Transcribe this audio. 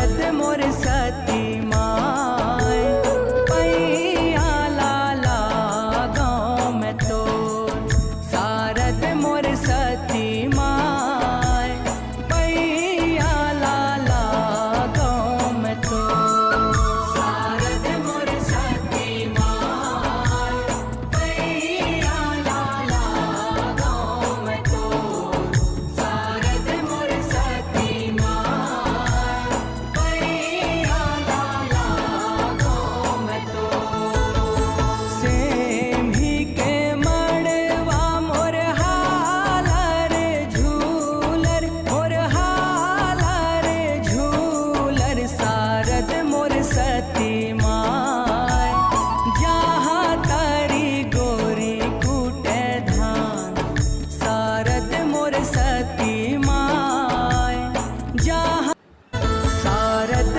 शारद मोर सती माय पैया लाला गाँव में तो शारद मोर सती माय पैया लाला गाँव में तो शारद मोर सती माय पैया लाला गाँव में तो शारद मोर सती माय पैया लाला गाँव में तो सेम ही के मड़वा मोर हालर झूलर मोर हालर झूलर शारद मोर सती माय जहाँ तारी गोरी कूटे धान शारद मोर सती माय जहाँ शारद